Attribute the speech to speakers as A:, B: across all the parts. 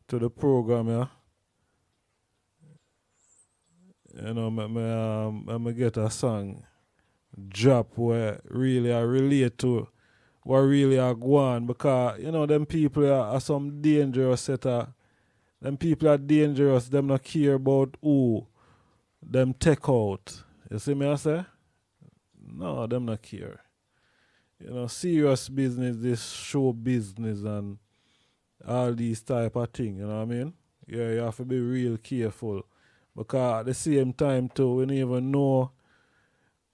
A: to the program, yeah. You know, me get a song drop where really I relate to what really are going, because you know them people are some dangerous set of them people are dangerous, them not care about who them take out. You see me I say? No, them not care. You know, serious business, this show business and all these type of things, you know what I mean? Yeah, you have to be real careful. Because at the same time too, we don't even know,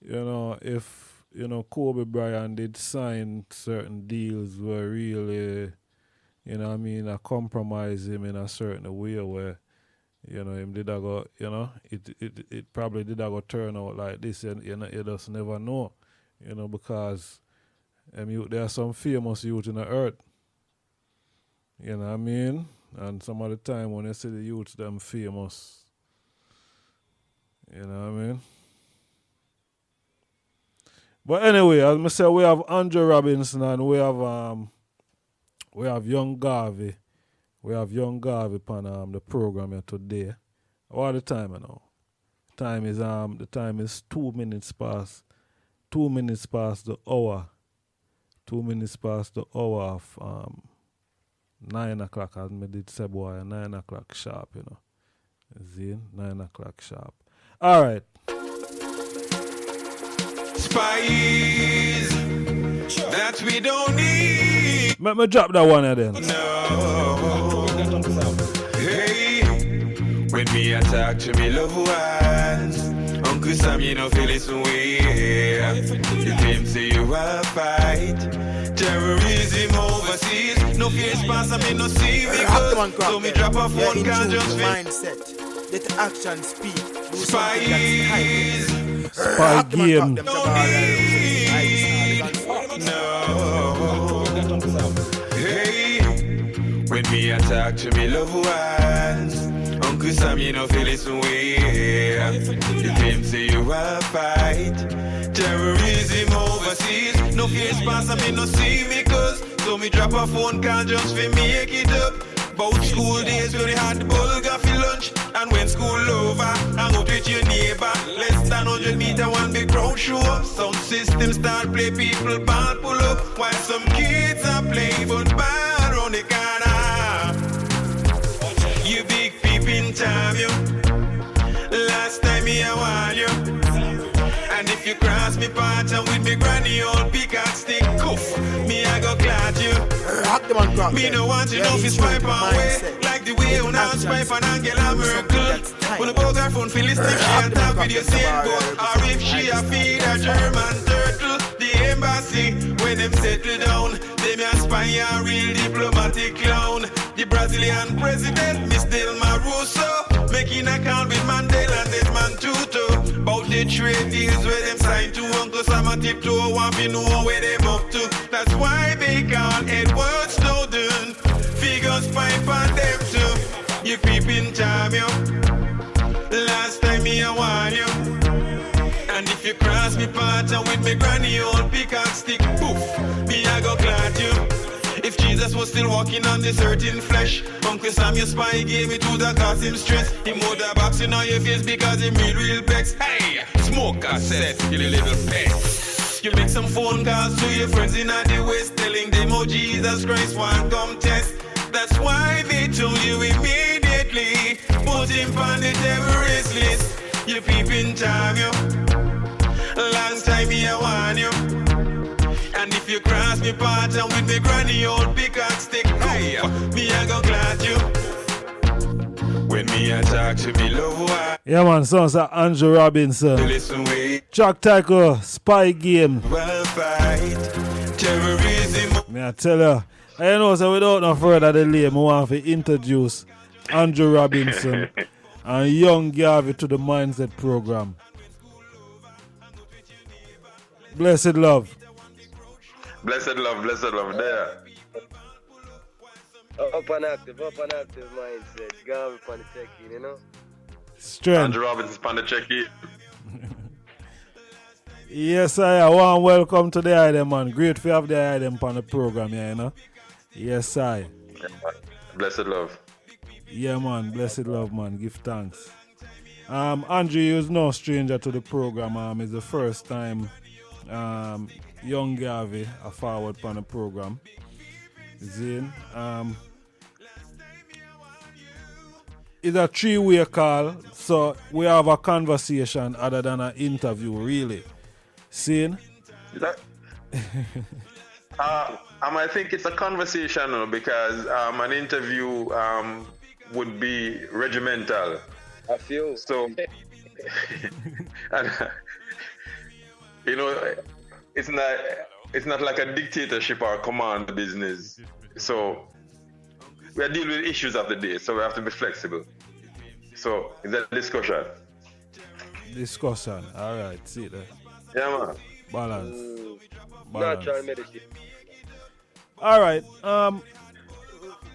A: you know, if, you know, Kobe Bryant did sign certain deals where really, you know what I mean, I compromise him in a certain way where, you know, him did I go, you know, it probably did I go turn out like this, and you know, you just never know, you know, because there are some famous youth in the earth, you know what I mean, and some of the time when you see the youths them famous, you know what I mean. But anyway, as I said, we have Andrew Robinson and we have young Garvey. We have young Garvey on the program here today. What the time now? The time is 2 minutes past the hour. 2 minutes past the hour of 9 o'clock, as I did say, boy, 9 o'clock sharp, you know. See? 9 o'clock sharp. All right.
B: Spies that we don't need.
A: Let me drop that one then.
B: No. Hey, when me attack to me loved ones, Uncle Sam, you know, feel this way. You claim say you will fight terrorism overseas. No fears pass, I mean no see me good. So me drop a phone, can't just
C: mindset. Let action speak.
B: Spies.
A: Spy game.
B: No. Hey, when me attack to me loved ones, Uncle Sam, you know, feel this way. You claim say you will fight terrorism overseas. No fears pass, I mean no see me cause. So me drop a phone call just for make it up. About school days where they had the bulga for lunch. And when school over, hang out with your neighbor. Less than 100 meter, one big crowd show up. Sound system start play, people ball pull up. While some kids are playing football on the corner. You big peeping time, you. Last time me I want you. And if you cross me path and with me granny old pick and stick cuff, me I go glad you. Me no want you know if it's pipe and way. Like the way you now spy for Angela Merkel. When the bugger phone feel listening, she on top with your same boat. Or if she a feed a German turtle. The embassy, when them settle down, they me a spy a real diplomatic clown. The Brazilian president, Miss Dilma Rousseau, making account with Mandela and Desmond Tutu. About the trade deals where them sign to Uncle Sam a tiptoe, want to know where them up to. That's why they call Edward Snowden. Figures pipe on them too. You peeping time, yo. Last time me I want you. And if you cross me path and with me granny old pick and stick, poof, me I go glad you. If Jesus was still walking on this earth in flesh, Uncle Sam, your spy gave me to the cause him stress. He moved the boxing on your face because him real vex. Hey, smoke a set, you little pest. You make some phone calls to your friends in the West, telling them, oh Jesus Christ, one come test. That's why they told you immediately, put him on the terrorist list. You peeping time, yo. Long time me I want you. And if you cross me path and with me granny old pick and stick, hey, me I go glad you. When me I talk to me love one.
A: Yeah man, sounds like Andrew Robinson.
B: Listen way.
A: Chuck Tackle, Spy Game.
B: Well fight terrorism.
A: Me I tell you, I know so without no further delay, I want to introduce Andrew Robinson and young Garvey to the Mindset program. Blessed love.
B: Blessed love there.
D: Up and active mindset. Garvey on the check-in, you know?
A: Strength.
B: Andrew Robinson on the check-in.
A: Yes, I want welcome to the item, man. Great to have the item on the program here, you know? Yes, I.
E: Blessed love.
A: Yeah, man. Blessed love, man. Give thanks. Andrew is no stranger to the program. It's the first time young Garvey are forward on the program. Zane. It's a three-way call, so we have a conversation other than an interview, really. Zane?
E: I think it's a conversation because an interview would be regimental.
D: I feel.
E: So, and, it's not like a dictatorship or command business. So we are dealing with issues of the day, so we have to be flexible. So is that discussion?
A: Discussion. All right. See that.
E: Yeah, man.
A: Balance.
D: Natural medicine.
A: All right.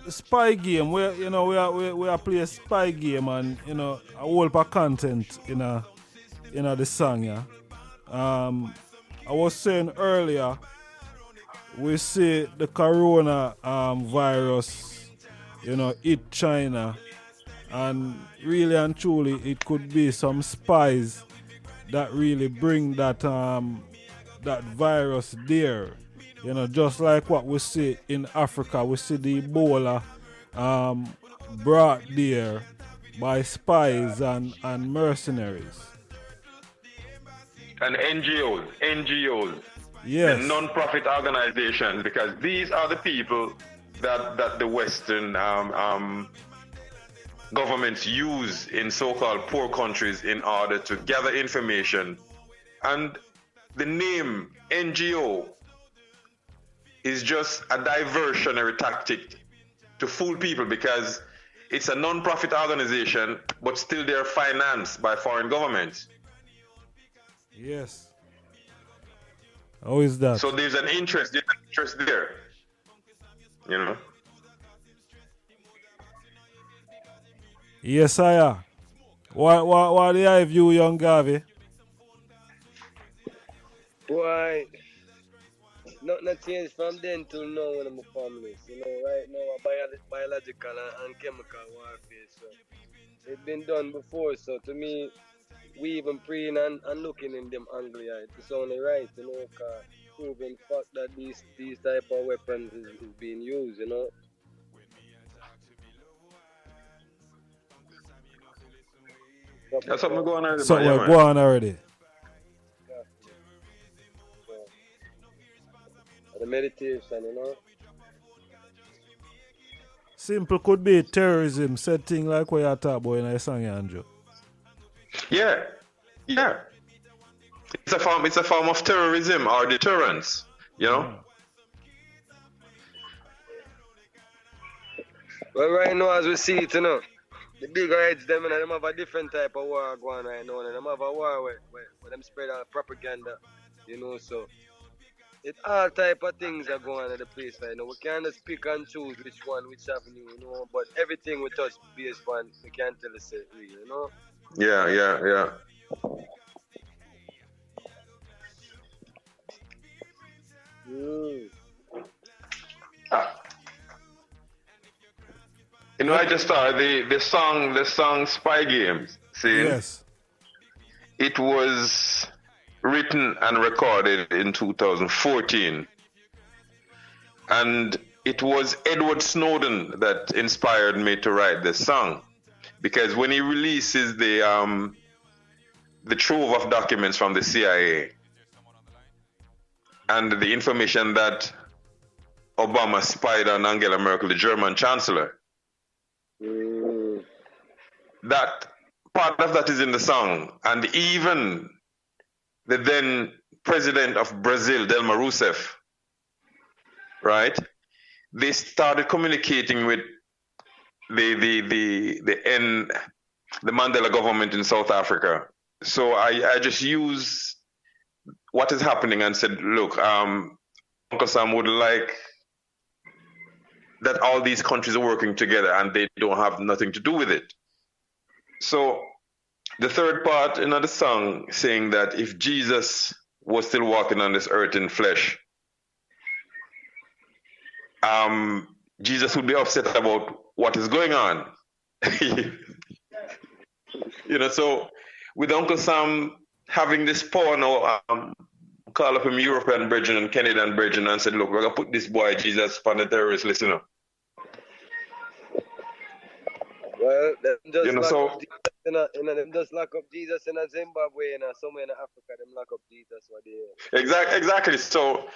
A: Spy game. We are play a spy game, and a whole of content in the song. Yeah. I was saying earlier, we see the corona virus, hit China, and really and truly it could be some spies that really bring that that virus there. Just like what we see in Africa, we see the Ebola brought there by spies and mercenaries.
E: And NGOs.
A: Yes.
E: The non-profit organizations, because these are the people that the Western governments use in so-called poor countries in order to gather information. And the name NGO is just a diversionary tactic to fool people because it's a non-profit organization, but still they're financed by foreign governments.
A: Yes. How is that?
E: So there's an interest there.
A: Yes, I am. What do I view, young Garvey?
D: Boy, nothing changed from then till now when I'm a family. Right now, biological and chemical warfare. So it's been done before. So to me, we even praying and looking in them angle, it's only right, because proven fact that these type of weapons is being used,
E: That's something going on.
A: So we're going already.
D: The meditation,
A: Simple could be terrorism, said thing like what you talk about in a song, Andrew.
E: Yeah. It's a form of terrorism or deterrence,
D: Well, right now, as we see it, the bigger heads, them have a different type of war going right now. And them have a war where them spread out propaganda, so it all type of things are going on at the place right now. We can't just pick and choose which avenue, but everything we touch based on, we can't tell us it,
E: Yeah. I just started the song Spy Games. See?
A: Yes.
E: It was written and recorded in 2014. And it was Edward Snowden that inspired me to write this song. Because when he releases the trove of documents from the CIA and the information that Obama spied on Angela Merkel, the German chancellor, that part of that is in the song. And even the then president of Brazil, Dilma Rousseff, right? They started communicating with the Mandela government in South Africa. So I just used what is happening and said, look, Uncle Sam would like that all these countries are working together and they don't have nothing to do with it. So the third part in the song saying that if Jesus was still walking on this earth in flesh, Jesus would be upset about what is going on. So with Uncle Sam having this power now, call up him European brethren and Canadian brethren and said, look, we're going to put this boy Jesus on the terrorist list,
D: Well, them just lock up Jesus in Zimbabwe and somewhere in Africa, them lock up Jesus what they
E: Exactly. So,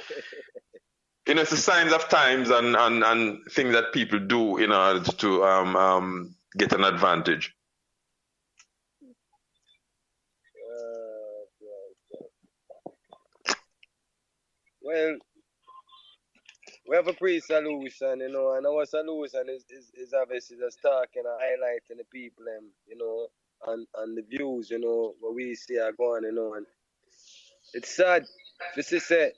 E: it's the signs of times and things that people do in order to get an advantage.
D: Well, we have a pre-solution, and our solution is obviously just talking and highlighting the people, and the views, what we see are going, and it's sad to see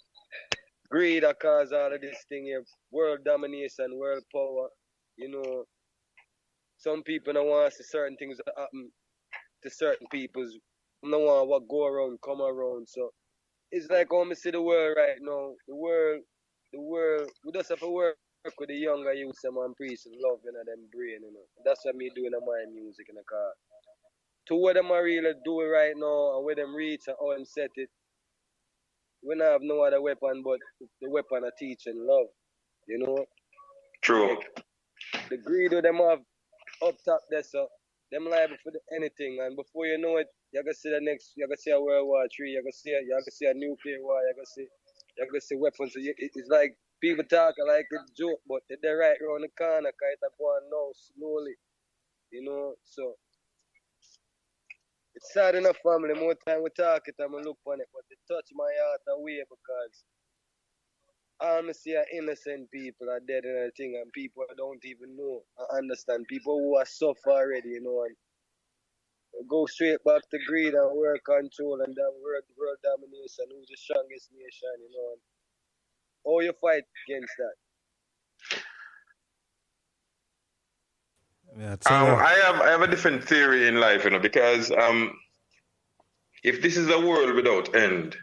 D: greed that cause all of this thing here, world domination, world power, some people don't want to see certain things that happen to certain peoples, don't want what go around, come around, so it's like how we see the world right now, the world, we just have to work with the younger youth and preach love in them brain, That's what me doing in my music in the car. To what them are really doing right now and where them reach and how them set it, we don't have no other weapon but the weapon of teaching love,
E: True.
D: Like, the greed of them have up top there, so them liable for anything, and before you know it, you're gonna see you're gonna see a World War III, you're gonna see a nuclear war, you're gonna see weapons. So it's like people talking like it's a joke, but they're right around the corner, cause it's going now slowly, so it's sad enough, family. More time we talk it and we look on it, but it touch my heart away because I see innocent people are dead and everything, and people don't even know and understand. People who are suffer already, and go straight back to greed and world control and that world domination. Who's the strongest nation, and how you fight against that?
E: I have a different theory in life, because if this is a world without end,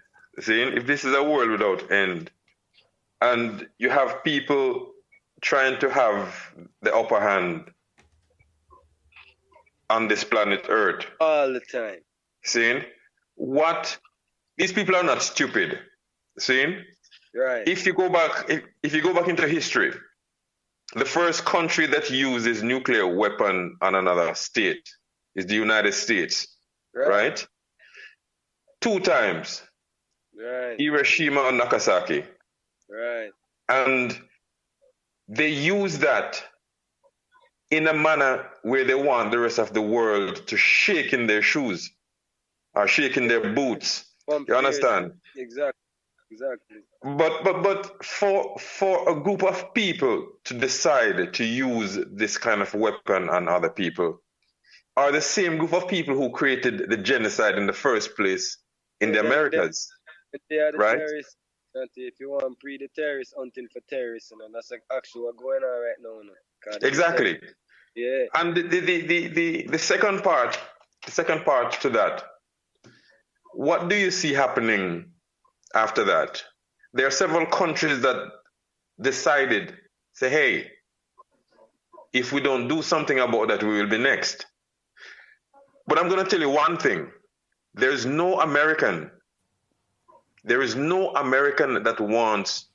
E: and you have people trying to have the upper hand on this planet Earth
D: all the time.
E: These people are not stupid.
D: Right.
E: If you go back into history, the first country that uses nuclear weapon on another state is the United States. Right? 2 times.
D: Right.
E: Hiroshima and Nagasaki.
D: Right.
E: And they use that in a manner where they want the rest of the world to shake in their shoes or shake in their boots. You understand?
D: Exactly.
E: But for a group of people to decide to use this kind of weapon on other people are the same group of people who created the genocide in the first place in the Americas.
D: They are the
E: right?
D: terrorists. If you want the terrorists hunting for terrorists, and that's actually what's going on right now.
E: Exactly.
D: Yeah.
E: And the second part to that, what do you see happening after that? There are several countries that decided, say, hey, if we don't do something about that, we will be next. But I'm going to tell you one thing. There is no American that wants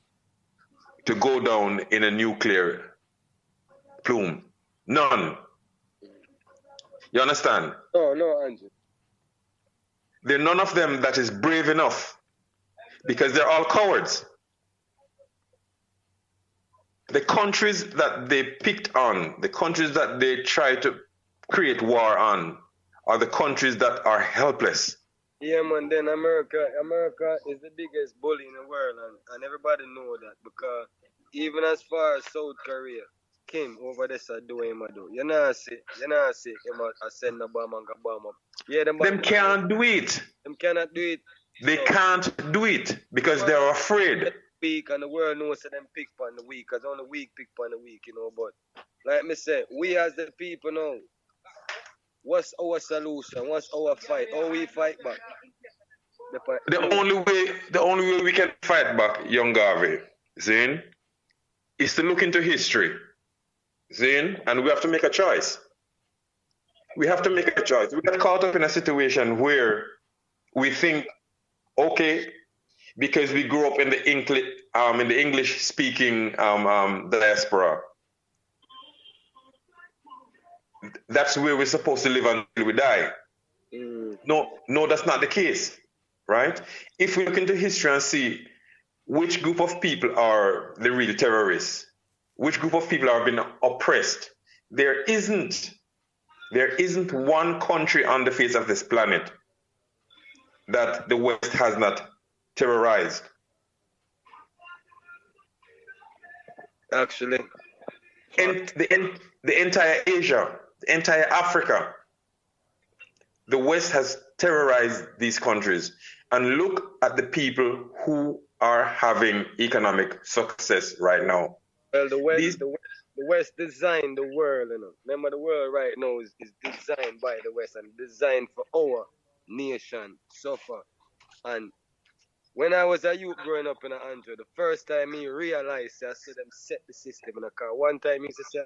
E: to go down in a nuclear plume. None. You understand?
D: No, Andrew.
E: There are none of them that is brave enough because they're all cowards. The countries that they picked on, the countries that they try to create war on, are the countries that are helpless.
D: Yeah, man, then America is the biggest bully in the world, and everybody know that, because even as far as South Korea, Kim over there do him a do. You know see him a send a bomb and go bomb up. Yeah, them
E: can't do it.
D: Them cannot do it.
E: They can't do it because they're afraid.
D: Weak, and the world knows that them pick on the weak, because only weak pick on the weak, but like me say, we as the people know, what's our solution? What's our fight? How we fight back?
E: The only way we can fight back, young Garvey, is to look into history. See? And we have to make a choice. We have to make a choice. We get caught up in a situation where we think, okay, because we grew up in the English speaking diaspora, that's where we're supposed to live until we die. No, that's not the case, right? If we look into history and see which group of people are the real terrorists, which group of people are being oppressed, there isn't one country on the face of this planet that the West has not terrorized.
D: Actually,
E: And the entire Asia, the entire Africa, the West has terrorized these countries. And look at the people who are having economic success right now.
D: well, the West designed the world, you know. Remember, the world right now is designed by the West and designed for our nation suffer. And when I was a youth growing up in Andrew, the first time me realized, I saw them set the system in a car. One time he used to say,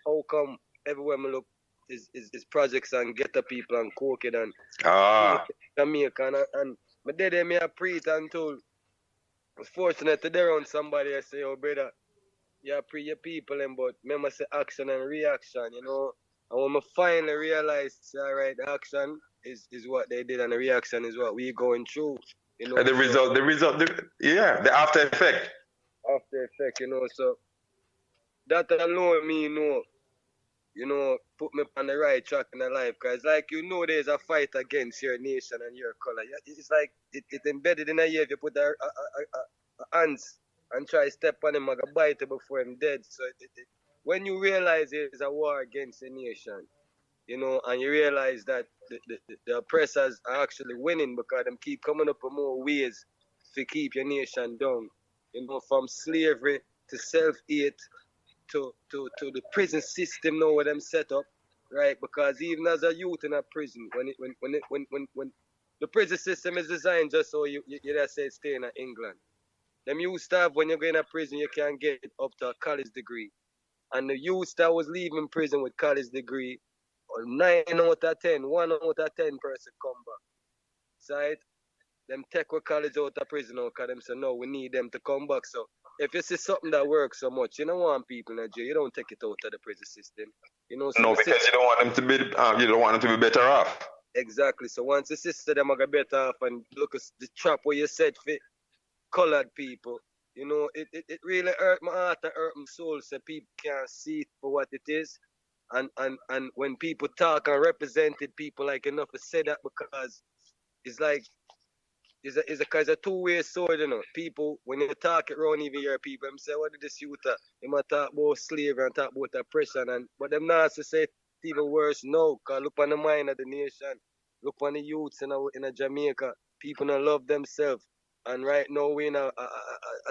D: how come everywhere me look is projects and ghetto people and coking and Jamaica and my dad me a preach and told, I was fortunate to there on somebody I say, oh brother, you pre your people and but remember say action and reaction, you know. And when I finally realized, all right, the action is what they did and the reaction is what we going through. You know,
E: and the after effect.
D: After effect, you know, so that alone me put me on the right track in the life. Because like there's a fight against your nation and your color. It's like it embedded in a year if you put a hands and try to step on him, I can bite it before him dead. So when you realize there's a war against a nation, you know, and you realize that the oppressors are actually winning because them keep coming up with more ways to keep your nation down. You know, from slavery to self-hate to the prison system now where them set up, right? Because even as a youth in a prison, when the prison system is designed just so you just say stay in England. Them used to have when you go in a prison you can get up to a college degree. And the youth that was leaving prison with college degree, 9 out of 10, 1 out of 10 person come back. So them take with college out of prison now because them say no, we need them to come back. So if you see something that works so much, you don't want people in jail, you don't take it out of the prison system. You know, so
E: no, because you don't want them to be better off.
D: Exactly. So once the system them are get better off and look at the trap where you set for colored people, you know, it really hurt my heart and hurt my soul so people can't see it for what it is. And when people talk and represented people like enough to say that because it's like it's a two-way sword, you know. People, when you talk it around even your people, them say, what did this youth they might talk about slavery and talk about oppression but them not to say it even worse now, because look on the mind of the nation, look on the youths in a Jamaica, people don't love themselves. And right now we're in a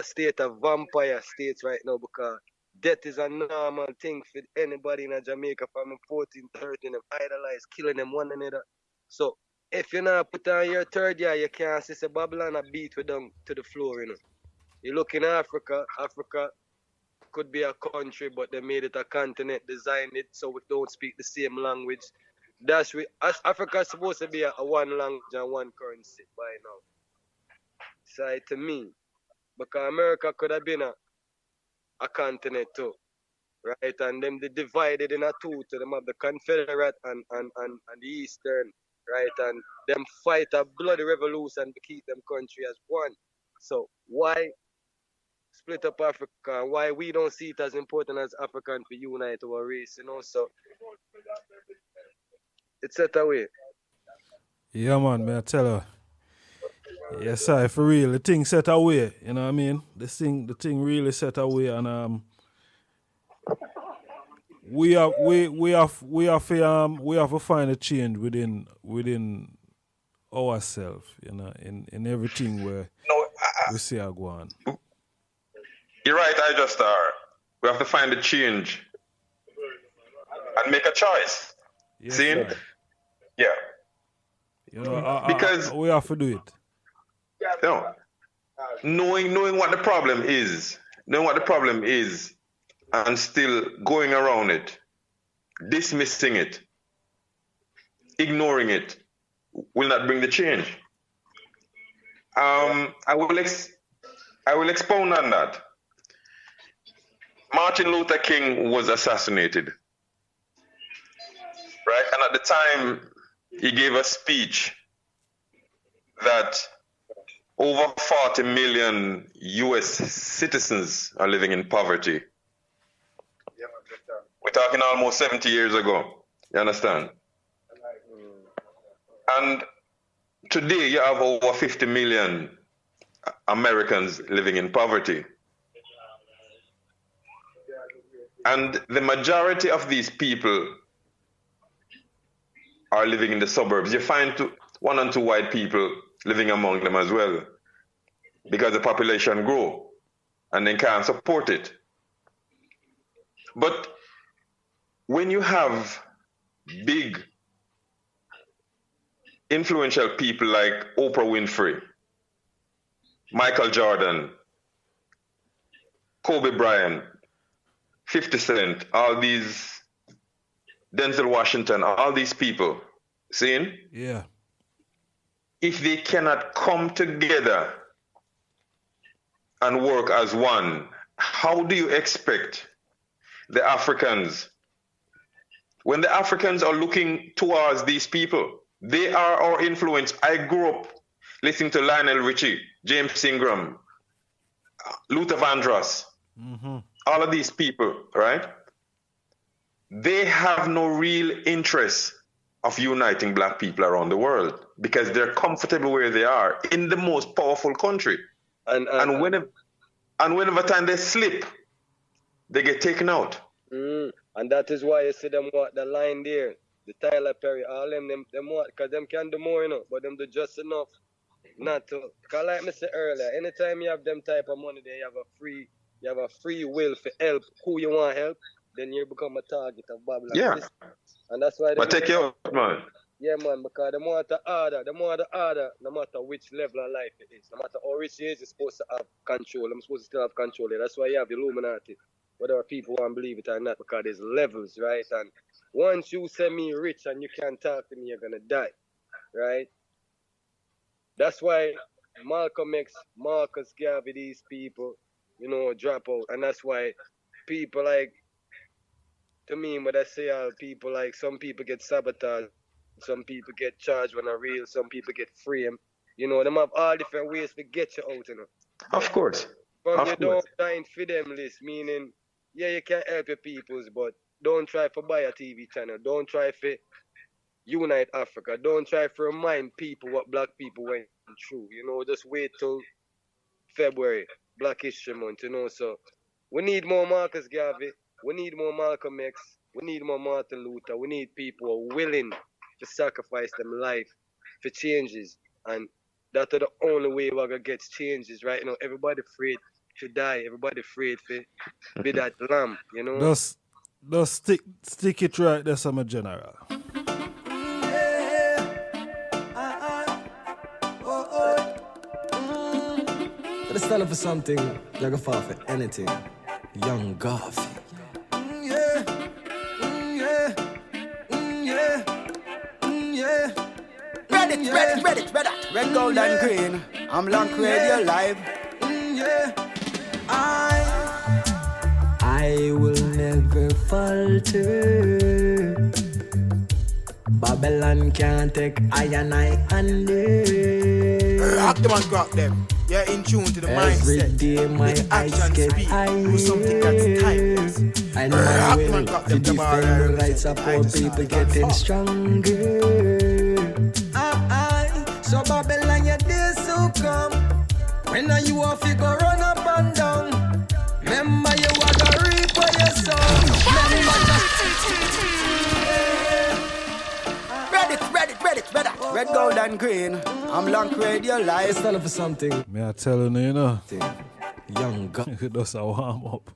D: state of vampire states right now because death is a normal thing for anybody in a Jamaica from 14, 13, them idolize, killing them one another. So if you're not put on your third year, you can't see Babylon a beat with them to the floor, you know. You look in Africa could be a country, but they made it a continent, designed it so we don't speak the same language. Africa's supposed to be a one language and one currency by now. So to me, because America could have been a continent too, right? And them they divided in a two to them have the Confederate and the Eastern, right? And them fight a bloody revolution to keep them country as one. So why split up Africa? Why we don't see it as important as African to unite our race, you know? So it's set away.
A: Yeah, man, may I tell her. Yes, sir, for real. The thing set away, you know what I mean? The thing really set away, and we have to find a change within ourselves, you know, in everything where we see our go on.
E: You're right, IjahStars. We have to find a change and make a choice.
A: Yes,
E: See?
A: sir.
E: Yeah.
A: You know,
E: because
A: we have to do it.
E: No. Knowing what the problem is, and still going around it, dismissing it, ignoring it, will not bring the change. I will expound on that. Martin Luther King was assassinated, right? And at the time, he gave a speech that over 40 million US citizens are living in poverty. We're talking almost 70 years ago. You understand? And today you have over 50 million Americans living in poverty. And the majority of these people are living in the suburbs. You find 1 and 2 white people living among them as well, because the population grow and they can't support it. But when you have big, influential people like Oprah Winfrey, Michael Jordan, Kobe Bryant, 50 Cent, all these, Denzel Washington, all these people, seeing?
A: Yeah.
E: If they cannot come together and work as one, how do you expect the Africans, when the Africans are looking towards these people, they are our influence. I grew up listening to Lionel Richie, James Ingram, Luther Vandross, all of these people, right? They have no real interest of uniting black people around the world because they're comfortable where they are in the most powerful country. And whenever time they slip, they get taken out.
D: And that is why you see them walk the line there, the Tyler Perry, all them walk, because them can do more, you know, but them do just enough not to. Because like I said earlier, anytime you have them type of money, then you have a free will to help who you want to help, then you become a target of Babylon.
E: Yeah.
D: And that's why.
E: But take care of it, man.
D: Yeah, man, because the more the harder, no matter which level of life it is, no matter how rich it is, you're supposed to have control. I'm supposed to still have control. That's why you have Illuminati, whether people want to believe it or not, because there's levels, right? And once you say me rich and you can't talk to me, you're going to die, right? That's why Malcolm X, Marcus Garvey, these people, you know, drop out. And that's why people like, to me, when I say people like, some people get sabotaged, some people get charged when they're real, some people get framed. You know, them have all different ways to get you out, you know.
E: Of course.
D: From you don't sign for them list, meaning, yeah, you can help your peoples, but don't try to buy a TV channel. Don't try to unite Africa. Don't try to remind people what black people went through. You know, just wait till February, Black History Month, you know. So we need more Marcus Garvey. We need more Malcolm X. We need more Martin Luther. We need people who are willing to sacrifice them life for changes. And that's the only way we're going to get changes, right? You know, everybody afraid to die. Everybody afraid to be that lamb, you know?
A: Just stick it right there, some general.
F: But it's standing for something, you're gonna fall for anything. Young Garvey.
C: Ready. Red, gold, and green. I'm Blanc Radio Live.
F: I will never falter. Babylon can't take I and I under.
C: Rock them and rock them. You're in tune to the
F: Every
C: mindset.
F: day my
C: the
F: eyes
C: action
F: get
C: speak.
F: higher.
C: Do something that's timeless.
F: And my
C: Rock
F: will
C: them and rock
F: to
C: them
F: defend
C: tomorrow.
F: the rights of poor people getting stronger. So Babylon, your days so come. When are you off, you go run up and down. Remember you are the reap for your soul.
C: Ready. Red, gold, and green. I'm Blanc Radio
F: It's
C: Live.
F: standing for something.
A: Me I tell you, know.
F: Young God.
A: Just a warm up.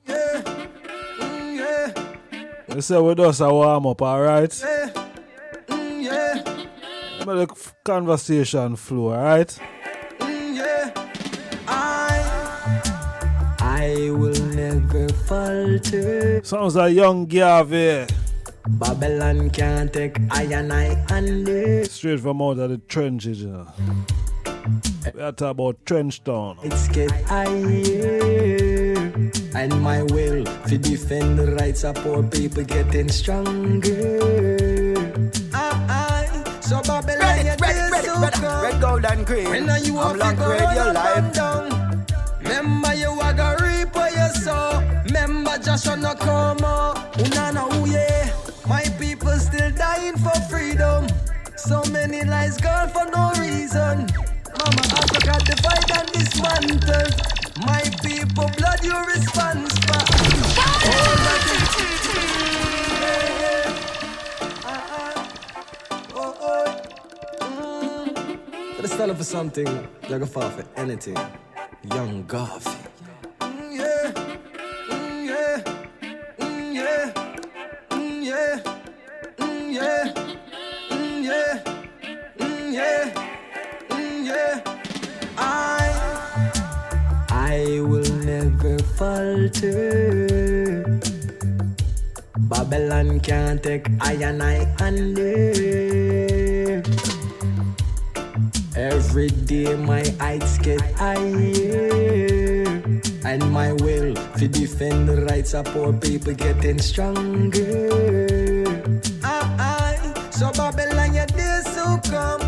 A: You say we just a warm up, alright? Let the conversation flow, alright?
F: I will never falter.
A: Sounds like young Garvey.
F: Babylon can't take I and I under.
A: Straight from out of the trenches, you know. We are talking about trench town.
F: It's get higher. And my will to defend the rights of poor people getting stronger. So Babylon, you
C: red, gold and green.
F: When you
C: I'm long radio live.
F: Remember you are gonna reap what you sow. Remember Joshua no come out. Unana yeah. My people still dying for freedom. So many lies gone for no reason. Mama Africa divide and dismantled. My people blood you responsible. All that But stand up for something, you're gonna fall for anything. Young Garvey. Yeah. Yeah. Yeah. Yeah. Yeah. Yeah. Yeah. Yeah. I will never falter. Babylon can't take I and I under. Every day my heights get higher. And my will to defend the rights of poor people getting stronger. So Babylon, your days so come.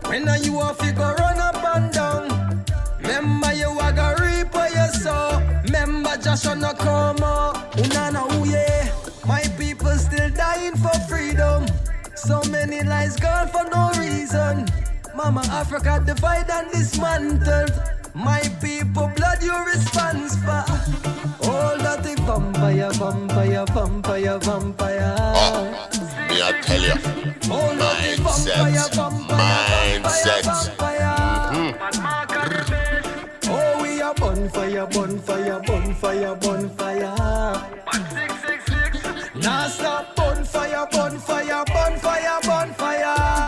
F: When you off, you go run up and down. Remember you are gonna reap what you sow. Remember Joshua no come out. Unana yeah. My people still dying for freedom. So many lies gone for no reason. Mama Africa divide and dismantled. My people blood you responsible. All that the vampire.
G: Me I tell you, mindset.
F: Oh, we are bonfire. Now stop bonfire.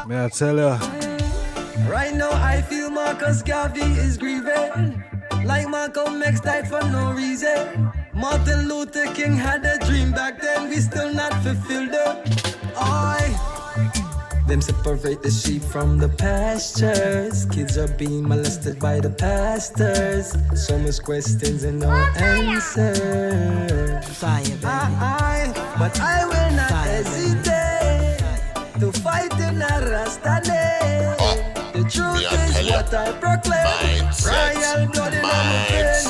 A: May I tell you?
F: Right now I feel Marcus Garvey is grieving. Like Malcolm X died for no reason. Martin Luther King had a dream back then. We still not fulfilled it. Them separate the sheep from the pastures. Kids are being molested by the pastors. So much questions and no answers.
C: Fire, baby.
F: But I will not hesitate to fight in a Rasta name. The truth is what I proclaim. Royal blood in my veins.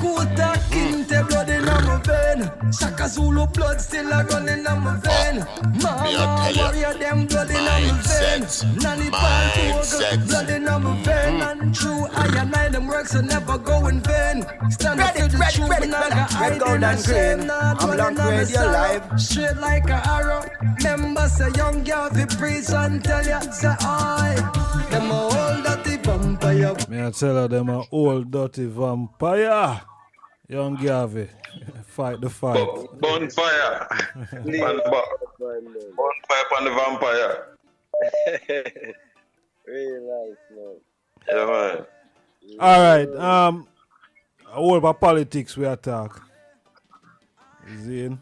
F: Kuta Kinte blood in my vein. Shaka Zulu blood still a running in my vein. Mama warrior them blood in my vein. Nanny Palpogo blood in my vein. And true I and I them works will never go in vain. Stand up to the truth and I got
C: red, gold and green. I'm long radio live.
F: Straight like a arrow. Members say young girl we preach and tell ya say I. Them a old dirty vampire.
A: May I tell you, them a old dirty vampire. Young Garvey, fight the fight.
E: Bonfire. Bonfire on the vampire.
D: Really nice, man.
E: Yeah, man.
A: All right. All about politics we are talk. Zin.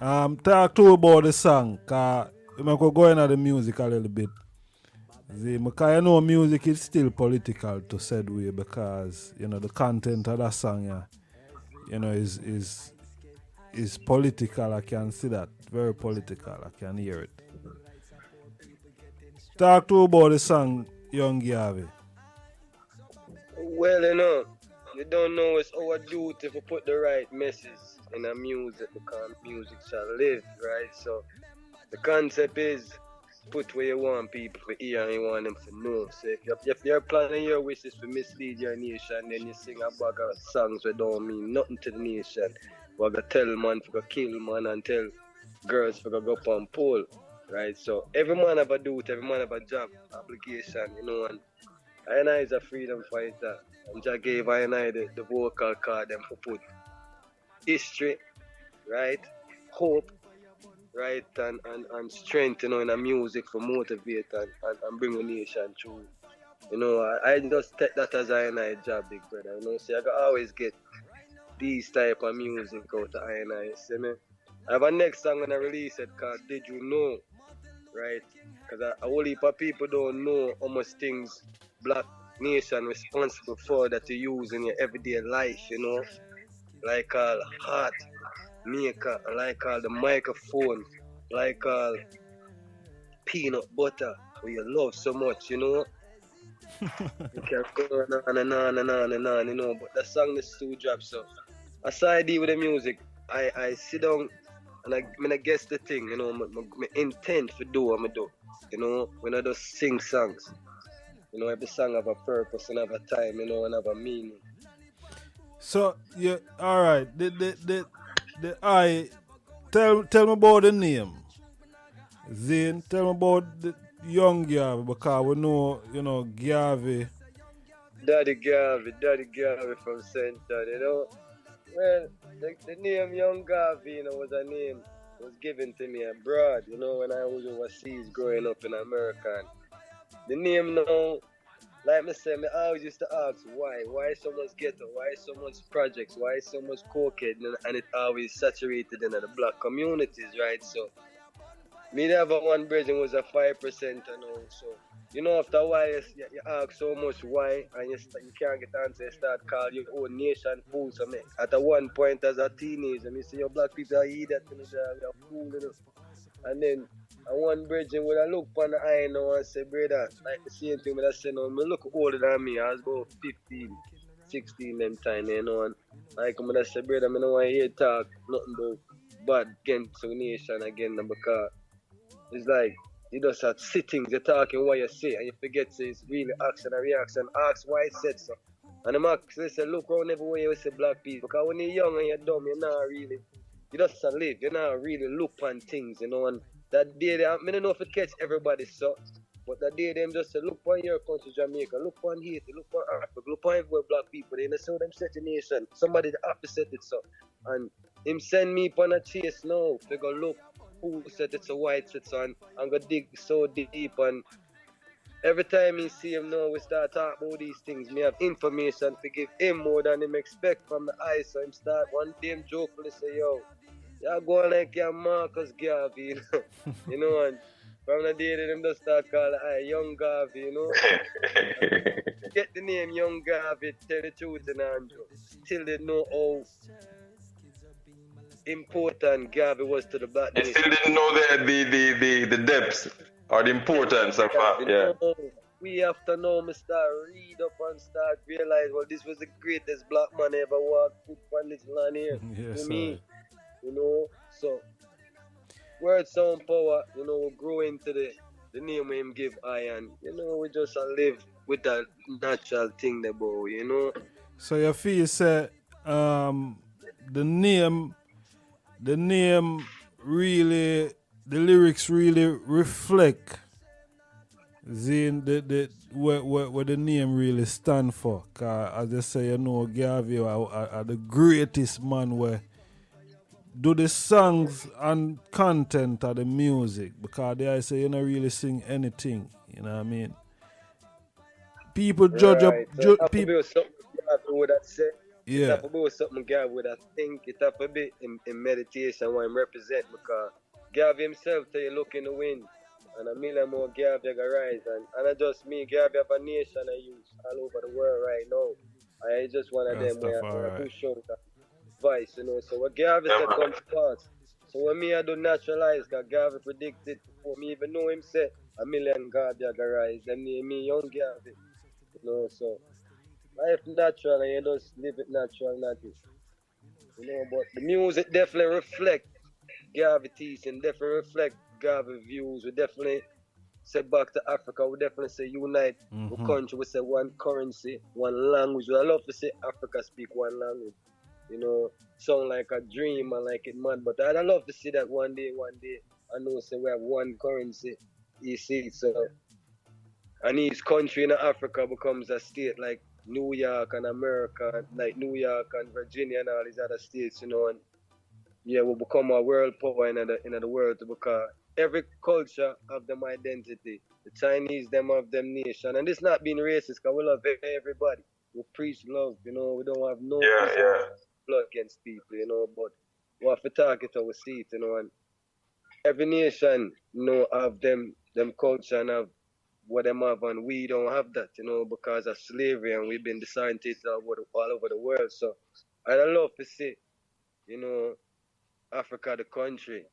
A: Talk to about the song. Cause we might go into the music a little bit. Because you know music is still political to said way because you know the content of that song is political. I can see that. Very political. I can hear it. Talk to about the song Young Garvey.
D: Well, you don't know it's our duty to put the right message in our music because music shall live, right? So the concept is put where you want people to hear and you want them to know. So if you're planning your wishes to mislead your nation, then you sing a bag of songs that don't mean nothing to the nation. We're going to tell man to go kill man and tell girls to go up on pole, right? So every man have a duty, every man have a job, obligation, and I is a freedom fighter. And Jah gave I the vocal card them for put history, right? Hope, right? And strength, in a music for motivate and bring a nation through. I just take that as I job, big brother. So I can always get these type of music out of I see me. I have a next song when I release it called Did You Know? Right? Because a whole heap of people don't know how much things Black Nation responsible for that you use in your everyday life, you know? Like all heart maker, like all the microphone, like all peanut butter, we love so much, you know? You can go on and on and on and on, you know, but the song is still drop. So aside with the music, I sit down and I guess the thing, you know, my intent for do what I do. You know, when I just sing songs. You know, every song have a purpose and have a time, you know, and have a meaning.
A: So yeah, all right. The I tell me about the name. Zane, tell me about the young Garvey because we know, you know, Garvey.
D: Daddy Garvey from Center, you know. Well, the name Young Garvey, you know, was a name was given to me abroad, you know, when I was overseas growing up in America. And the name now, like I said, I always used to ask why so much ghetto, why so much projects, why so much cokehead, and it always saturated in the black communities, right? So me have a one bridge and was a 5% and all. So you know after a while you ask so much why and you can't get answer, you start call your own nation fool. So me at a one point as a teenager, me see your black people are idiot and you're fool, you know. And then I one bridge and when I look on the eye now and say, brother, like the same thing when I say no, me look older than me. I was about 15, 16 them time, you know, and like when I say, brother, I don't want to hear talk nothing about bad against the nation again because it's like you just have sittings, you're talking what you say, and you forget to it's really action and reaction. Ask why it said so. And I'm actually say, look around everywhere you say black people. Because when you're young and you're dumb, you're not really, you just live, you're not really look on things, you know. And that day, I don't know if it catch everybody so, but that day them just say, look on your country, Jamaica, look on Haiti, look on Africa, look on everywhere black people. They say them set the nation. Somebody have to set it so. And him send me upon a chase now, to go look who said it's a white set son. I'm gonna dig so deep and every time you see him now we start talking about these things. Me have information to give him more than him expect from the eyes. So him start one day him jokingly say, yo, y'all going like your Marcus Garvey, you know. You know, and from the day that him just start calling Young Garvey, you know. Get the name Young Garvey, tell the truth and Andrew. Still they know how important Garvey was to the black
E: I
D: nation.
E: still didn't know the depths or the importance of that. Yeah.
D: We have to know, me start read up and start realize, well, this was the greatest black man ever walked foot on this land here.
A: Yes,
D: me, you know. So, word sound power, you know, we grow into the name we him give I, and you know, we just live with that natural thing there, boy, you know.
A: So you feel say the name really, the lyrics really reflect the what the name really stand for. Cause as they say, you know, Garvey are the greatest man where do the songs and content of the music, because they say you don't really sing anything, you know what I mean? People judge
D: right.
A: up
D: So
A: people.
D: would have said.
A: Yeah.
D: It have to be something Garvey would have think. It have to be in meditation what him represent, because Garvey himself tell you look in the wind and a million more Garvey go rise, and not just me, Garvey have a nation I use all over the world right now. I just one of them where I do show that advice, you know. So what Garvey said comes to pass. So when me I do naturalize, because Garvey predicted before me even know him say a million Garvey go rise, them name me Young Garvey. You know, so life natural and you just live it natural, not it. You know, but the music definitely reflect Garvey teaching, definitely reflect Garvey views. We definitely say back to Africa, we definitely say unite the country, we say one currency, one language. I love to say Africa speak one language. You know, sound like a dream and like it mad, but I love to see that one day, I know say we have one currency. You see, so and each country in Africa becomes a state like New York and America, like New York and Virginia and all these other states, you know, and yeah, we become a world power in the world, because every culture have them identity. The Chinese, them have them nation. And this not being racist, because we love everybody. We preach love, you know, we don't have no blood against people, you know, but we have to talk it how we see it, you know, and every nation, you know, have them culture and have what them have, and we don't have that, you know, because of slavery, and we've been disorientated all over the world. So I'd love to see, you know, Africa the country,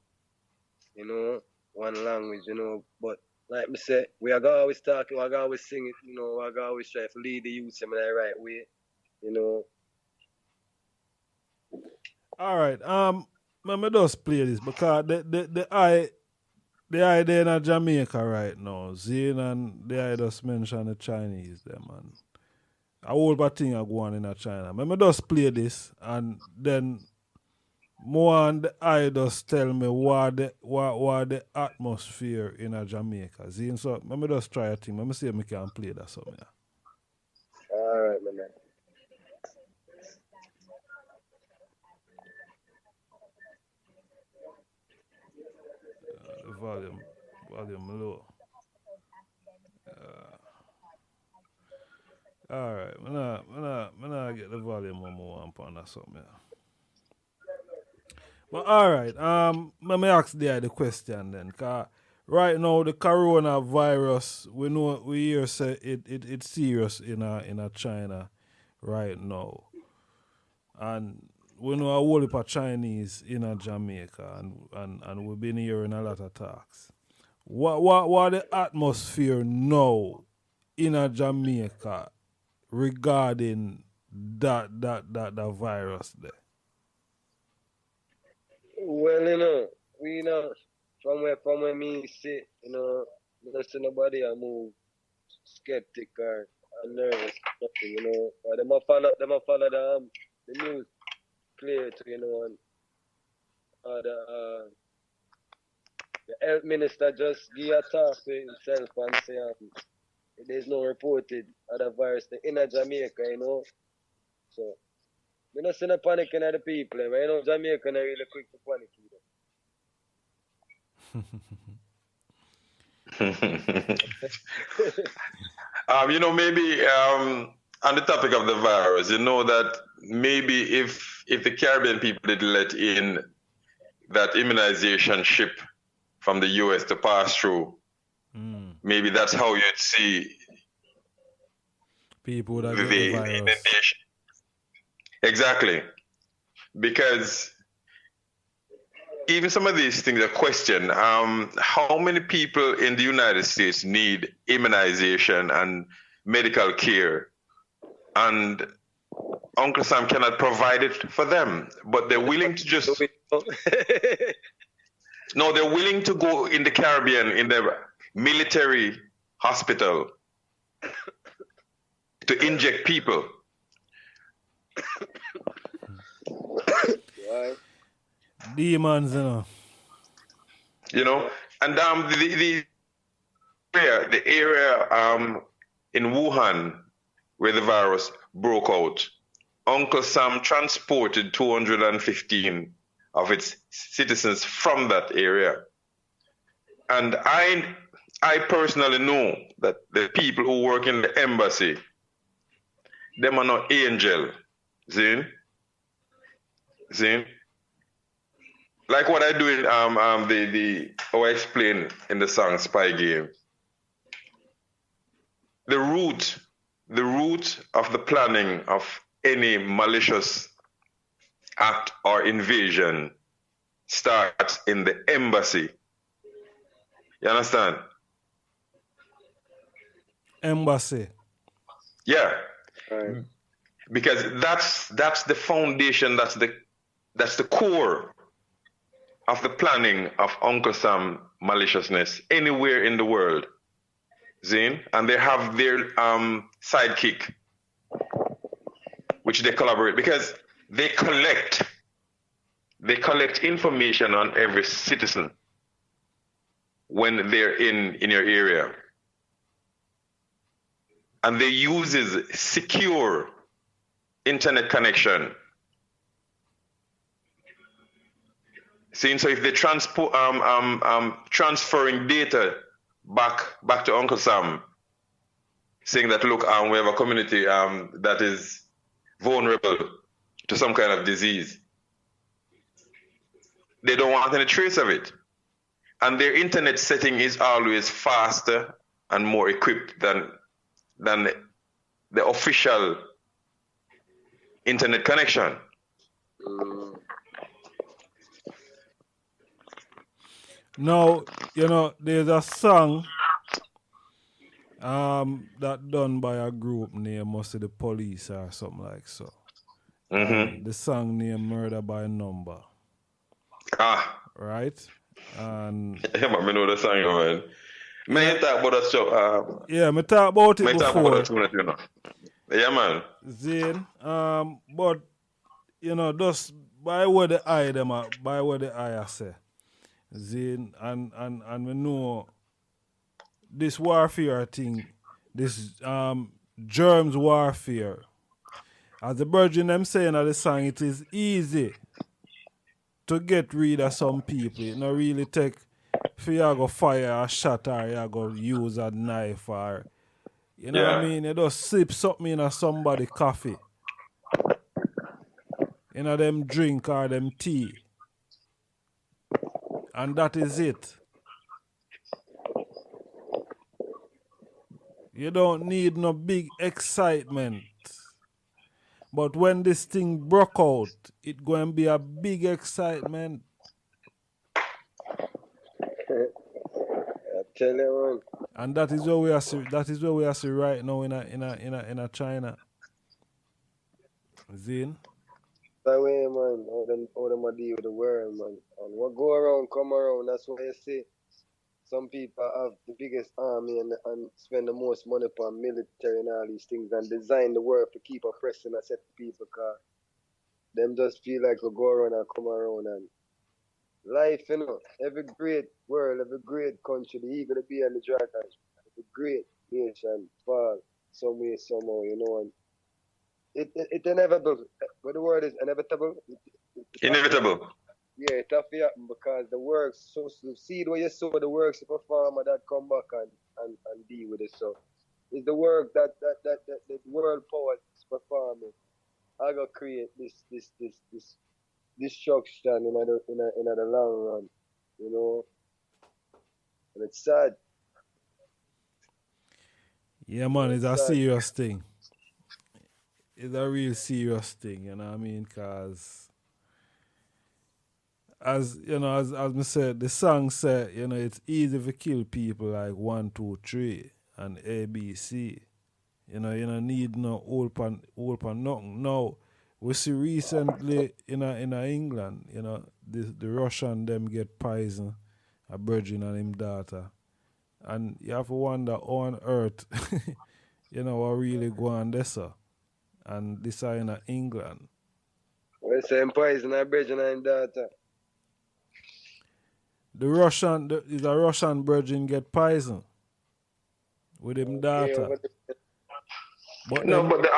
D: you know, one language, you know, but like me say, we are gonna always talk, we are gonna always sing it, you know, we are gonna always try to lead the youth in the right way, you know.
A: All right. Let me just play this because the idea in Jamaica right now, Zane and the I just mentioned the Chinese them and a whole bad thing are going on in China. Let me just play this and then more and I just tell me what the atmosphere in Jamaica. Zane, so let me just try a thing. Let me see if I can play that something.
D: Alright, my man.
A: Volume low. All right, I'm not get the volume one more on that something. But all right, let me ask the question then, cause right now the coronavirus, we hear say it's serious in China right now, and we know a whole heap of Chinese in Jamaica, and we've been hearing a lot of talks. What the atmosphere now in Jamaica regarding that virus there?
D: Well, you know, we know from where me sit, you know, you don't see nobody I move skeptic or nervous, nothing, you know. Them a follow the news clear to, you know, and the health minister just give a talk to himself and say there's no reported other virus in Jamaica, you know. So we don't see no panic in the people, but you know, Jamaica not really quick to panic either.
E: You know, maybe on the topic of the virus, you know that maybe if the Caribbean people did let in that immunization ship from the US to pass through, maybe that's how you'd see
A: people that get the virus.
E: Exactly. Because even some of these things are questioned. How many people in the United States need immunization and medical care? And Uncle Sam cannot provide it for them, but they're willing to just... No, they're willing to go in the Caribbean, in the military hospital to inject people.
A: Demons, you know.
E: You know, and the area in Wuhan where the virus broke out, Uncle Sam transported 215 of its citizens from that area. And I personally know that the people who work in the embassy, them are not angel. See? Like what I do in how I explain in the song Spy Game. The root of the planning of any malicious act or invasion starts in the embassy. You understand?
A: Embassy.
E: Yeah.
D: Right.
E: Because that's the foundation, that's the core of the planning of Uncle Sam maliciousness anywhere in the world. Zane? And they have their sidekick, which they collaborate, because they collect information on every citizen when they're in your area. And they use secure internet connection. See, so if they transferring data back to Uncle Sam, saying that look, we have a community that is vulnerable to some kind of disease. They don't want any trace of it. And their internet setting is always faster and more equipped than the official internet connection.
A: Now, there's a song that done by a group named must the Police or something like so. The song named Murder by Number. Right? And
E: yeah, man, I know the song, man. May you talk about that stuff?
A: Yeah, I talk about it
E: may
A: before.
E: Talk about that too, Yeah, man.
A: Zane, but just by what the eye I say, Zane, and we know this warfare thing, this germs warfare. As the Virgin them saying at the song, it is easy to get rid of some people. It not really take for you go fire a shot or you go use a knife or what I mean? You just sip something in somebody coffee. Them drink or them tea. And that is it. You don't need no big excitement. But when this thing broke out, it going to be a big excitement.
D: I tell you, man.
A: And that is what we are see. That is what we are see right now in a China. Zin.
D: That way, man. How them deal with the world, man. And what go around, come around. That's why you see some people have the biggest army and spend the most money upon military and all these things and design the world to keep oppressing a set of people, because them just feel like we go around and come around. And life, every great world, every great country, the eagle, the bear, and the dragon, every great nation fall some way, somehow, and it's inevitable. But the word is inevitable.
E: Inevitable.
D: Yeah, it's tough to happen because the works, so the seed where you sow, the works of a farmer that come back and deal with it. So it's the work that the world power is performing. I gotta create this destruction in the long run, and it's sad.
A: Yeah, man, it's a serious thing. It's a real serious thing, you know what I mean? Because as I said, the song said, it's easy to kill people like 1, 2, 3 and ABC. You don't need no open nothing. Now, we see recently in England, the Russian them get poison, a virgin and him daughter. And you have to wonder how on earth, what really go on there, sir. And this are in England.
D: We're saying poison a virgin and him daughter.
A: The Russian virgin get poison with him daughter.
E: But the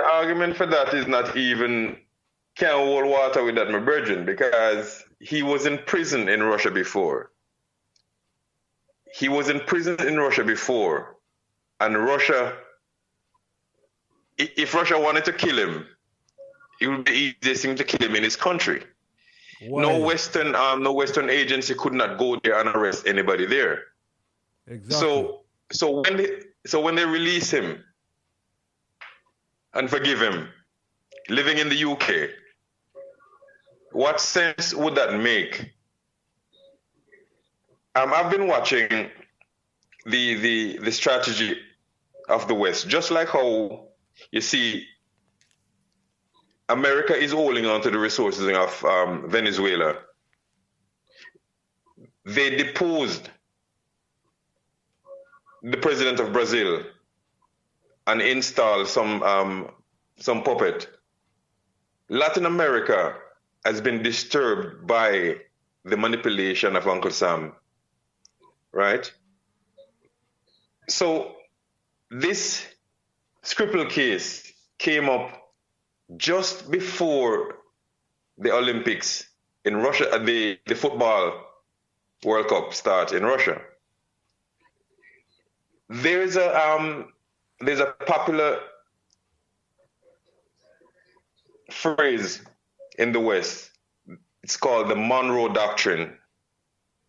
E: argument for that is not even can't hold water with that my virgin, because he was in prison in Russia before. And Russia, if Russia wanted to kill him, it would be the easiest thing to kill him in his country. Why? No Western agency could not go there and arrest anybody there.
A: Exactly.
E: So when they release him and forgive him, living in the UK, what sense would that make? I've been watching the strategy of the West, just like how you see America is holding on to the resources of Venezuela. They deposed the president of Brazil and installed some puppet. Latin America has been disturbed by the manipulation of Uncle Sam, right? So this Skripal case came up just before the Olympics in Russia, the football World Cup starts in Russia. There's a popular phrase in the West. It's called the Monroe Doctrine.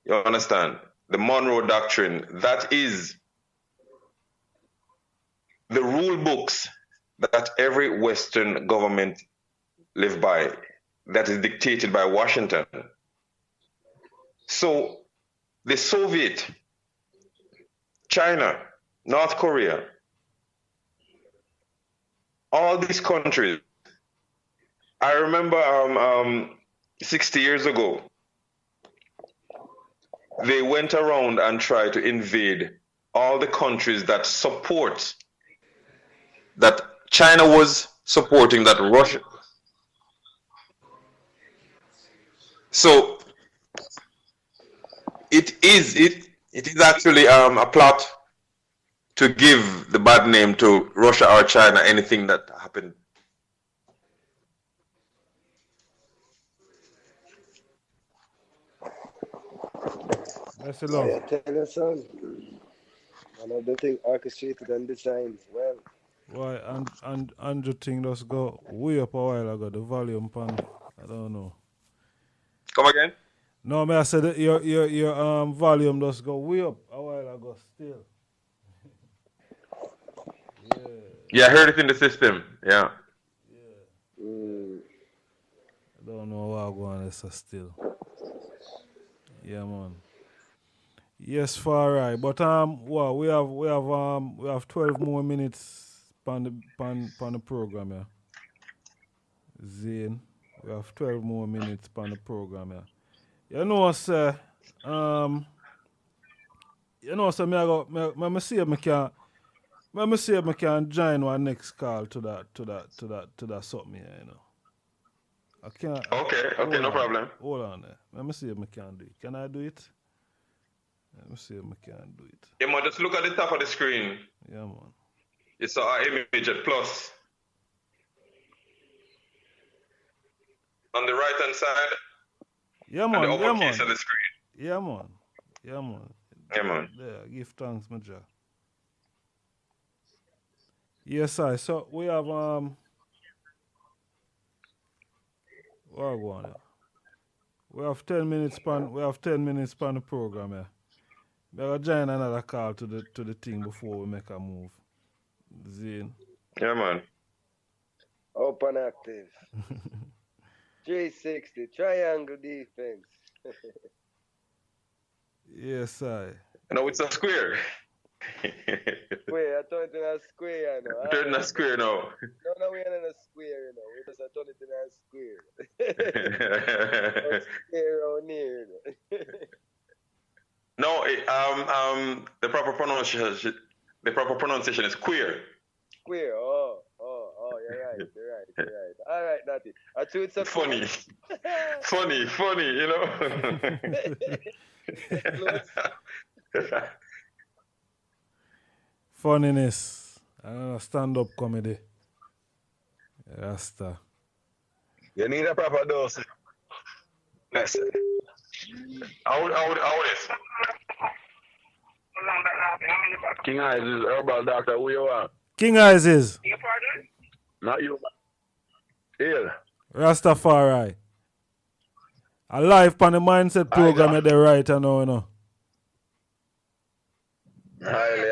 E: You understand? The Monroe Doctrine. That is the rule books that every Western government live by, that is dictated by Washington. So the Soviet, China, North Korea, all these countries, I remember 60 years ago, they went around and tried to invade all the countries that support, that China was supporting, that Russia. So it is actually a plot to give the bad name to Russia or China, anything that happened.
A: That's a love.
D: I tell you, son. One of the things orchestrated and designed well.
A: Why and Andrew thing just go way up a while ago, the volume pan. I don't know.
E: Come again?
A: No, I said that your volume just go way up a while ago still.
E: Yeah, I heard it in the system. Yeah.
A: I don't know what I'm going to still. Yeah, man. Yes, far right. But well, we have 12 more minutes on the program, yeah. Zane, we have 12 more minutes on the program, yeah. You know, sir. You know, so me see if I can join one next call to that something here, you know. I can't.
E: Okay, no problem.
A: Hold on there. Let me see if I can do it. Can I do it? Let me see if I can do it.
E: Yeah, man, just look at the top of the screen.
A: Yeah, man.
E: It's our image at plus. On the right hand side.
A: Yeah, man.
E: And the
A: Yeah,
E: upper
A: man.
E: case of the screen.
A: Yeah, man. Yeah, man.
E: Yeah, man.
A: There, give thanks, my Jah. Yes, I. So we have what I go on here? We have 10 minutes span. We have 10 minutes span the program here. We gotta join another call to the thing before we make a move. Zane.
E: Yeah, man.
D: Open active. 360 triangle defense.
A: Yes, I.
E: No, it's a square.
D: Square, I turn it in a square, you know.
E: Turn a square now.
D: No, we ain't in a square, you know. We just turn it in a square. Square around here, you know.
E: No, the proper pronunciation is queer.
D: Square, you're right. All right, Natty. I threw it so
E: funny, you know.
A: Funniness. Stand-up comedy. Rasta.
H: You need a proper dose.
E: Listen. How is?
H: King Eyes is herbal doctor. Who you are?
A: King Eyes is.
H: Your pardon? Not you. Here.
A: Rastafari. A live on the mindset program at the right and now, you know.
H: Highly, we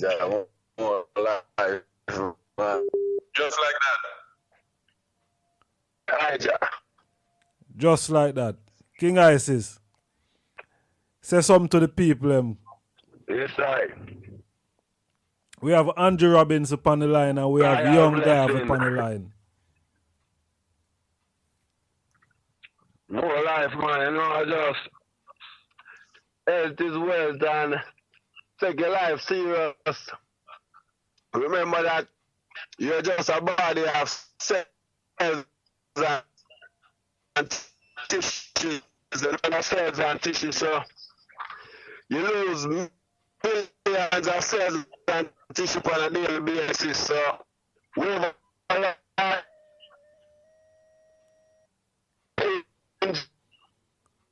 H: are more live.
E: Just like
H: that.
A: Just like that. King Isis. Say something to the people.
H: Yes, I.
A: We have Andrew Robbins upon the line and we have Young Garvey upon the line.
H: More life, man. You know, I just health is wealth and take your life serious. Remember that you're just a body of cells and tissues, and cells and tissues. So you lose millions of cells and tissue on a daily basis. So we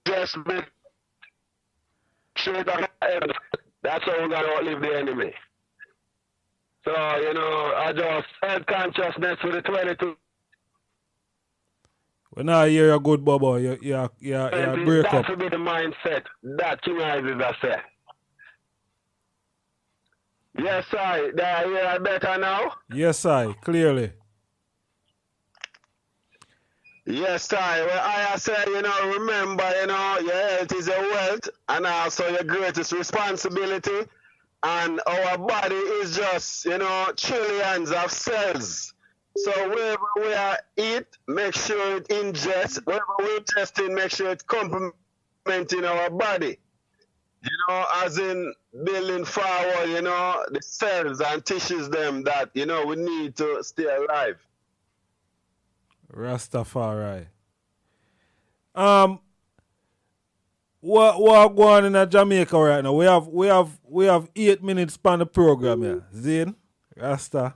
H: just make sure that that's how we're going to outlive the enemy. So, you know, I just health consciousness with the 22.
A: When I hear a good bubble, you break up.
H: That should be the mindset that King Isaac has said. Yes, I. Do I hear better now?
A: Yes, I. Clearly.
H: Yes, I. Well, I say, you know, remember, you know, your health is your wealth and also your greatest responsibility. And our body is just, you know, trillions of cells. So wherever we are eat, make sure it ingests. Wherever we ingest in, make sure it's complementing our body. You know, as in building forward, you know, the cells and tissues them that, you know, we need to stay alive.
A: Rastafari. What going on in Jamaica right now? We have 8 minutes on the program here. Zane, Rasta.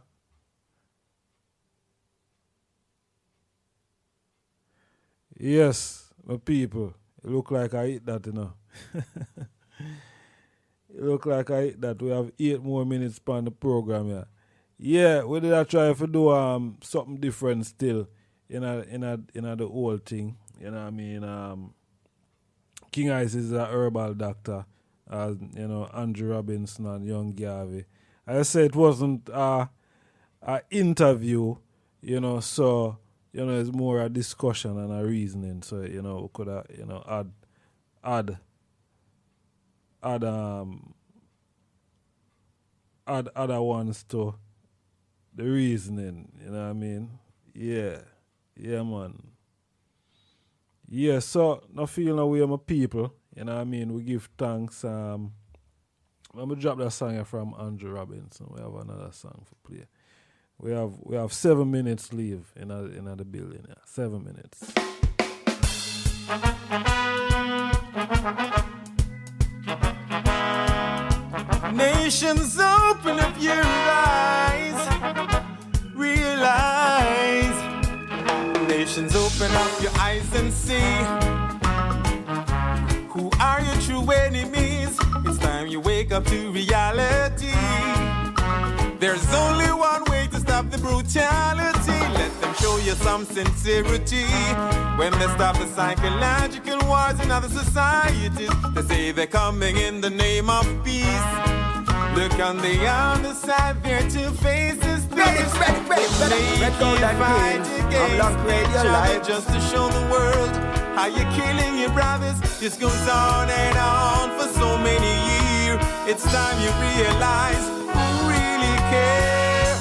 A: Yes, my people. It look like I eat that, you know. It look like I eat that. We have 8 more minutes on the program here. Yeah, we did try to do something different still in the whole thing. You know what I mean? King Ice is a herbal doctor, you know, Andrew Robinson and young Garvey. I said it wasn't an interview, you know, so, you know, it's more a discussion and a reasoning. So, you know, we could have, you know, add other ones to the reasoning, you know what I mean? Yeah, man. Yeah, so no feeling away my people, you know what I mean? We give thanks. Let me drop that song here from Andrew Robinson. We have another song for play. We have 7 minutes leave in the building. Yeah. 7 minutes.
I: Nations, open up your eyes, realize. Nations, open up your eyes and see who are your true enemies. It's time you wake up to reality. There's only one way to stop the brutality. Let them show you some sincerity. When they stop the psychological wars in other societies, they say they're coming in the name of peace. Look on the other side, their two faces.
C: Ready, gold and green. I'm Long Radio Live.
I: Just to show the world how you're killing your brothers. This goes on and on for so many years. It's time you realize who really care.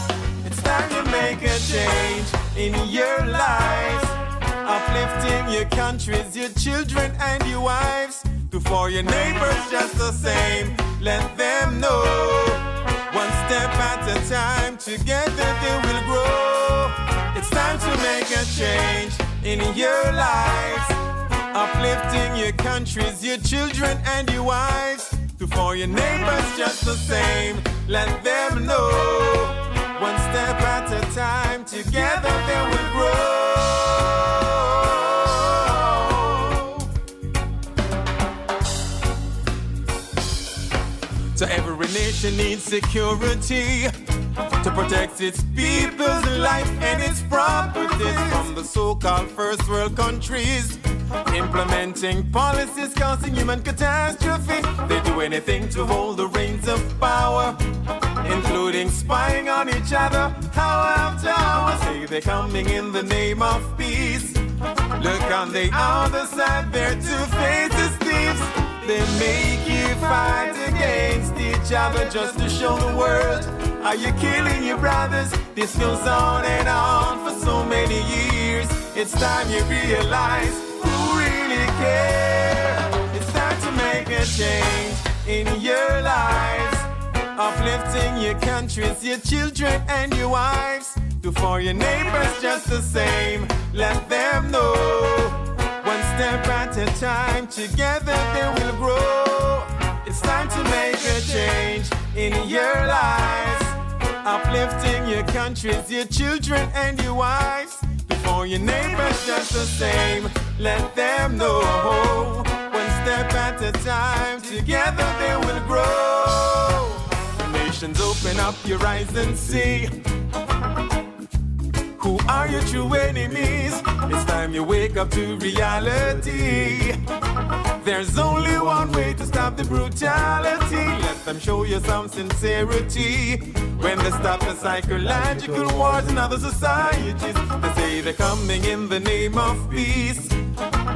I: It's time you make a change in your lives, uplifting your countries, your children and your wives. Do for your neighbors just the same. Let them know, one step at a time, together they will grow. It's time to make a change in your lives, uplifting your countries, your children and your wives. Do for your neighbors just the same. Let them know, one step at a time, together they will grow. So every nation needs security to protect its people's life and its properties from the so-called first world countries implementing policies causing human catastrophe. They do anything to hold the reins of power, including spying on each other. Hour after hour, say they're coming in the name of peace. Look on the other side, their two faces thieves. They make you fight against each other just to show the world how you're killing your brothers. This goes on and on for so many years. It's time you realize who really care. It's time to make a change in your lives, uplifting your countries, your children and your wives. Do for your neighbors just the same. Let them know, one step at a time, together they will grow. It's time to make a change in your lives, uplifting your countries, your children and your wives. Before your neighbors just the same. Let them know, one step at a time, together they will grow. Congratulations, open up your eyes and see who are your true enemies. It's time you wake up to reality. There's only one way to stop the brutality. Let them show you some sincerity. When they stop the psychological wars in other societies, they say they're coming in the name of peace.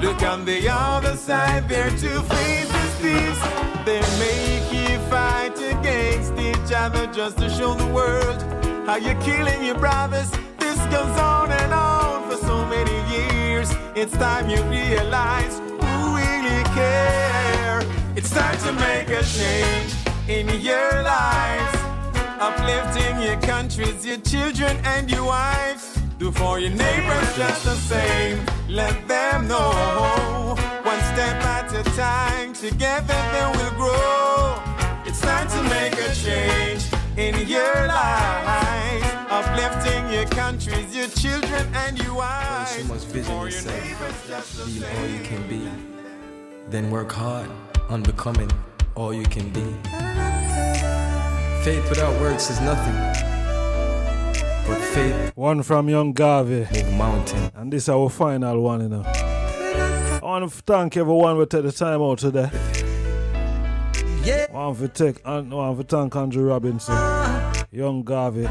I: Look on the other side, they're two-faced thieves. They make you fight against each other just to show the world how you're killing your brothers. This goes on and on for so many years. It's time you realize who really care. It's time to make a change in your lives, uplifting your countries, your children and your wives. Do for your neighbors just the same. Let them know, one step at a time, together they will grow. It's time to make a change in your lives, uplifting your countries, your children and your wives.
J: First you must vision yourself, be all you can be. Then work hard on becoming all you can be. Faith without works is nothing. But faith.
A: One from young Garvey.
J: Move mountain.
A: And this is our final one, you know. I want to thank everyone who took the time out today.
F: Yeah.
A: I want to thank Andrew Robinson, young Garvey.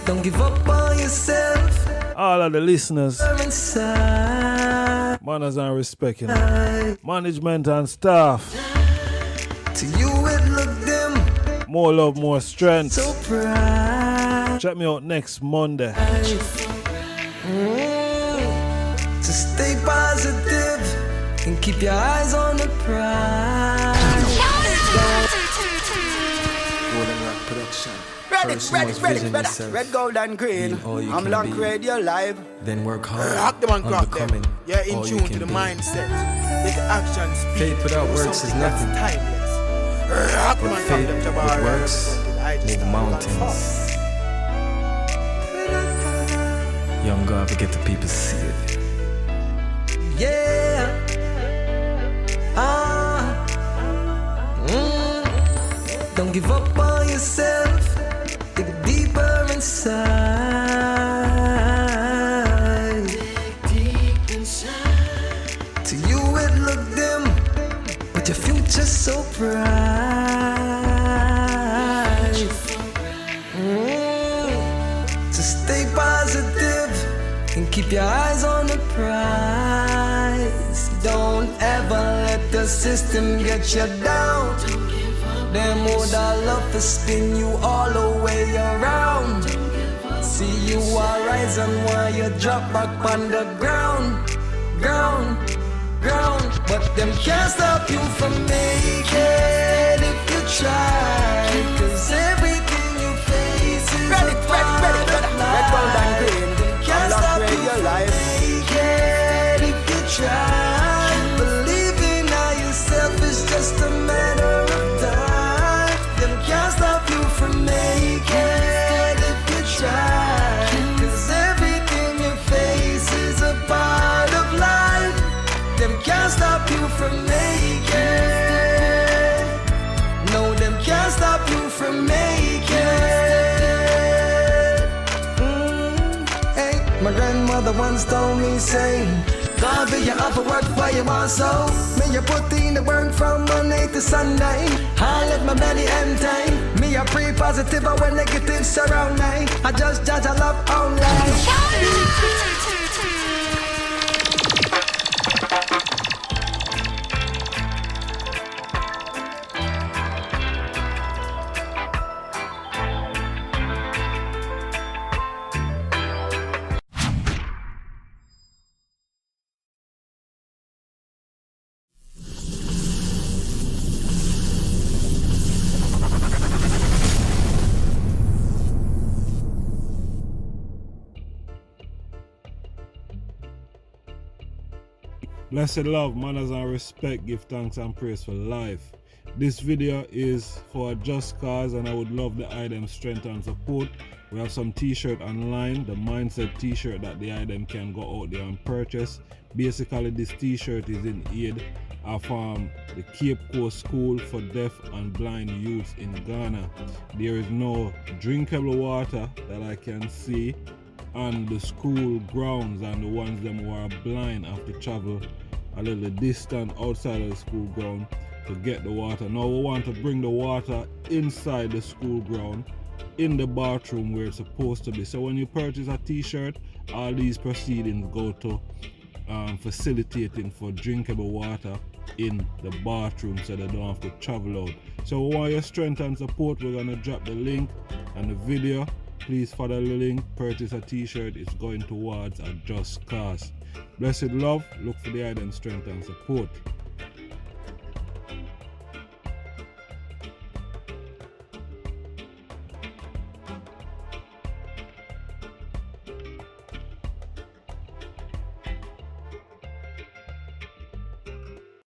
F: Don't give up on yourself.
A: All of the listeners. Manners and respect, you know. Management and staff.
F: To you it look them.
A: More love, more strength.
F: So proud.
A: Check me out next Monday.
F: To stay positive and keep your eyes on the prize.
J: Golden Rock Production.
C: Ready,
J: First you must vision yourself,
C: red, gold, and green.
J: be all you
C: I'm
J: can
C: Long
J: be.
C: Radio Live.
J: Then work hard
K: Rock the man
J: on
K: crop
J: becoming
K: them. You're in
J: all you
K: tune to
J: can
K: the
J: be.
K: mindset. Let action speak.
J: Faith without works is
K: Something that's
J: nothing.
K: timeless. Rock the
J: But
K: man crop
J: faith
K: them.
J: with
K: Jabbar.
J: works move mountains. Young Garvey, get the people to see it.
F: Yeah. Don't give up on yourself. Dig deeper inside. Deep inside. To you it look dim, but your future's so bright. To stay positive and keep your eyes on the prize. Don't ever let the system get you down. Them would all love to spin you all the way around. See you are rising while you drop back on the ground. But them can't stop you from making if you try. Cause everything you face is
C: Ready,
F: a part of life.
C: red, gold, and green.
F: Them can't
C: I'm Long
F: stop you
C: Radio
F: from
C: Live.
F: making if you try. Believing now yourself is just a matter of time. Them can't stop you from making if you try. Cause everything you face is a part of life. Them can't stop you from making. No, them can't stop you from making. Hey, my grandmother once told me, say, Garvey, you have to work for your want so. Me, you put in the work from Monday to Sunday. I let my belly empty. Me, I pray positive, but when negative surround me, I just judge a love only.
A: Blessed love, manners and respect, give thanks and praise for life. This video is for a just cause and I would love the item strength and support. We have some t-shirt online, the mindset t-shirt that the item can go out there and purchase. Basically this t-shirt is in aid of the Cape Coast School for Deaf and Blind Youth in Ghana. There is no drinkable water that I can see on the school grounds, and the ones them who are blind have to travel a little distance outside of the school ground to get the water. Now we want to bring the water inside the school ground in the bathroom where it's supposed to be. So when you purchase a t-shirt, all these proceedings go to facilitating for drinkable water in the bathroom so they don't have to travel out. So we want your strength and support. We're gonna drop the link and the video. Please follow the link, purchase a t-shirt. It's going towards a just cause. Blessed love, look for the item strength and support.